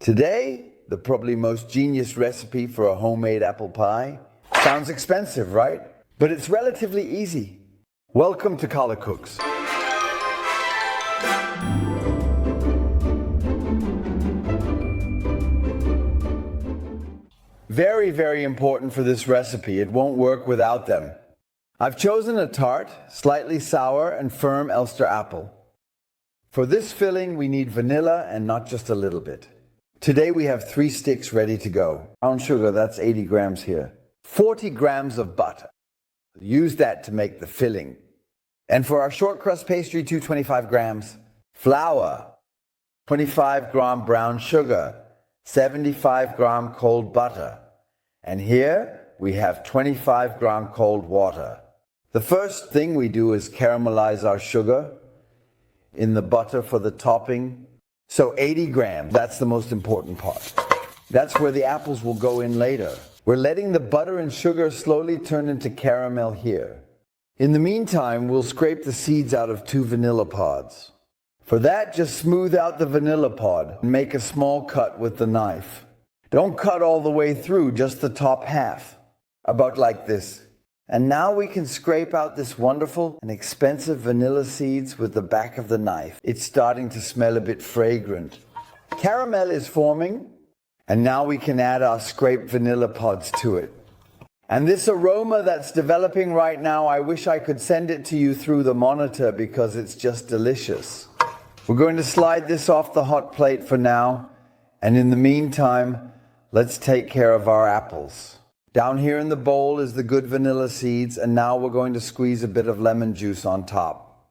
Today, the probably most genius recipe for a homemade apple pie. Sounds expensive, right? But it's relatively easy. Welcome to Callekocht. Very, very important for this recipe. It won't work without them. I've chosen a tart, slightly sour and firm Elster apple. For this filling, we need vanilla and not just a little bit. Today we have 3 sticks ready to go. Brown sugar, that's 80 grams here. 40 grams of butter. Use that to make the filling. And for our short crust pastry, 225 grams. Flour, 25 gram brown sugar, 75 gram cold butter. And here we have 25 gram cold water. The first thing we do is caramelize our sugar in the butter for the topping. So 80 grams, that's the most important part. That's where the apples will go in later. We're letting the butter and sugar slowly turn into caramel here. In the meantime, we'll scrape the seeds out of 2 vanilla pods. For that, just smooth out the vanilla pod and make a small cut with the knife. Don't cut all the way through, just the top half. About like this. And now we can scrape out this wonderful and expensive vanilla seeds with the back of the knife. It's starting to smell a bit fragrant. Caramel is forming, and now we can add our scraped vanilla pods to it. And this aroma that's developing right now, I wish I could send it to you through the monitor because it's just delicious. We're going to slide this off the hot plate for now, and in the meantime, let's take care of our apples. Down here in the bowl is the good vanilla seeds, and now we're going to squeeze a bit of lemon juice on top.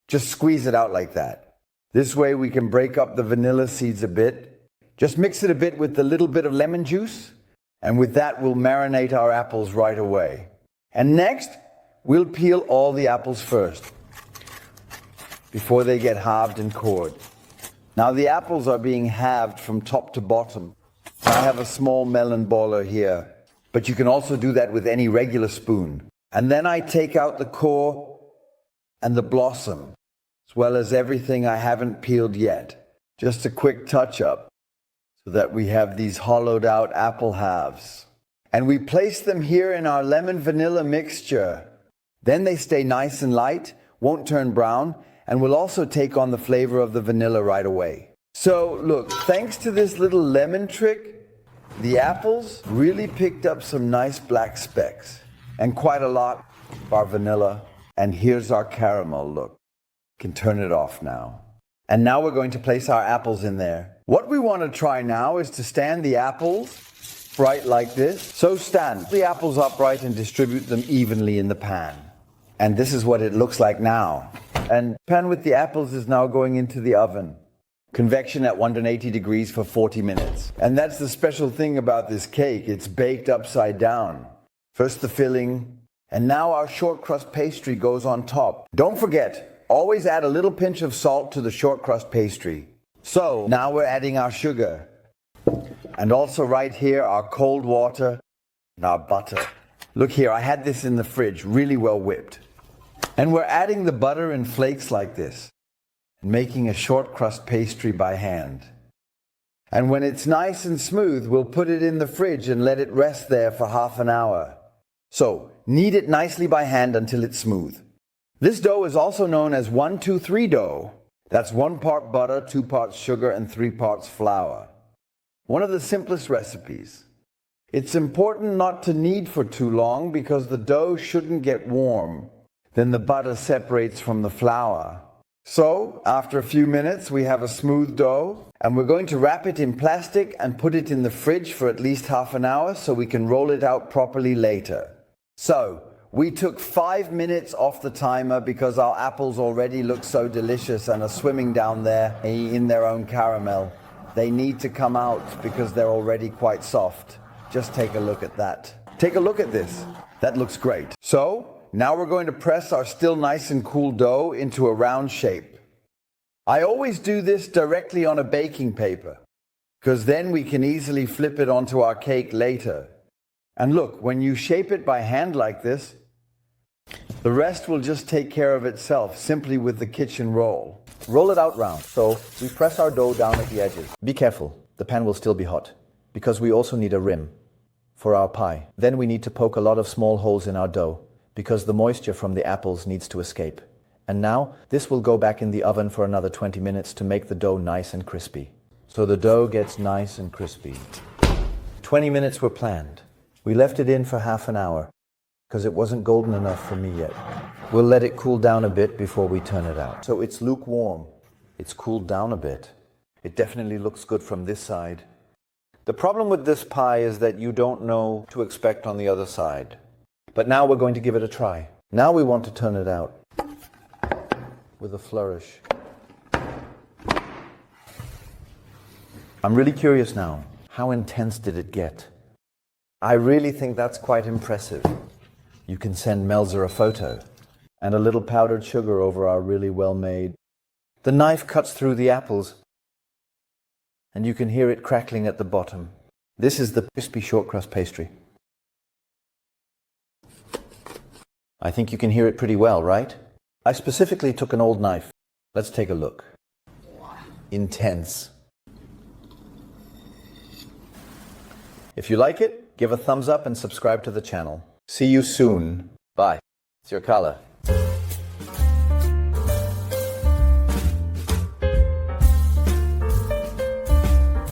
Just squeeze it out like that. This way we can break up the vanilla seeds a bit. Just mix it a bit with the little bit of lemon juice, and with that we'll marinate our apples right away. And next, we'll peel all the apples first, before they get halved and cored. Now the apples are being halved from top to bottom. I have a small melon baller here. But you can also do that with any regular spoon. And then I take out the core and the blossom, as well as everything I haven't peeled yet. Just a quick touch-up, so that we have these hollowed out apple halves. And we place them here in our lemon vanilla mixture. Then they stay nice and light, won't turn brown, and will also take on the flavor of the vanilla right away. So look, thanks to this little lemon trick, the apples really picked up some nice black specks, and quite a lot of our vanilla. And here's our caramel, look. Can turn it off now. And now we're going to place our apples in there. What we want to try now is to stand the apples upright like this. So stand the apples upright and distribute them evenly in the pan. And this is what it looks like now. And the pan with the apples is now going into the oven. Convection at 180 degrees for 40 minutes. And that's the special thing about this cake. It's baked upside down. First the filling, and now our short crust pastry goes on top. Don't forget, always add a little pinch of salt to the short crust pastry. So now we're adding our sugar. And also right here, our cold water and our butter. Look here, I had this in the fridge, really well whipped. And we're adding the butter in flakes like this, and making a short crust pastry by hand. And when it's nice and smooth, we'll put it in the fridge and let it rest there for half an hour. So, knead it nicely by hand until it's smooth. This dough is also known as 1-2-3 dough. That's 1 part butter, 2 parts sugar, and 3 parts flour. One of the simplest recipes. It's important not to knead for too long because the dough shouldn't get warm. Then the butter separates from the flour. So, after a few minutes, we have a smooth dough, and we're going to wrap it in plastic and put it in the fridge for at least half an hour so we can roll it out properly later. So, we took 5 minutes off the timer because our apples already look so delicious and are swimming down there in their own caramel. They need to come out because they're already quite soft. Just take a look at that. Take a look at this. That looks great. So, now we're going to press our still nice and cool dough into a round shape. I always do this directly on a baking paper, because then we can easily flip it onto our cake later. And look, when you shape it by hand like this, the rest will just take care of itself simply with the kitchen roll. Roll it out round. So we press our dough down at the edges. Be careful. The pan will still be hot, because we also need a rim for our pie. Then we need to poke a lot of small holes in our dough, because the moisture from the apples needs to escape. And now, this will go back in the oven for another 20 minutes to make the dough nice and crispy. So the dough gets nice and crispy. 20 minutes were planned. We left it in for half an hour, because it wasn't golden enough for me yet. We'll let it cool down a bit before we turn it out. So it's lukewarm. It's cooled down a bit. It definitely looks good from this side. The problem with this pie is that you don't know what to expect on the other side. But now we're going to give it a try. Now we want to turn it out with a flourish. I'm really curious now. How intense did it get? I really think that's quite impressive. You can send Mälzer a photo. And a little powdered sugar over our really well-made. The knife cuts through the apples, and you can hear it crackling at the bottom. This is the crispy shortcrust pastry. I think you can hear it pretty well, right? I specifically took an old knife. Let's take a look. Intense. If you like it, give a thumbs up and subscribe to the channel. See you soon. Bye. It's your Kalle.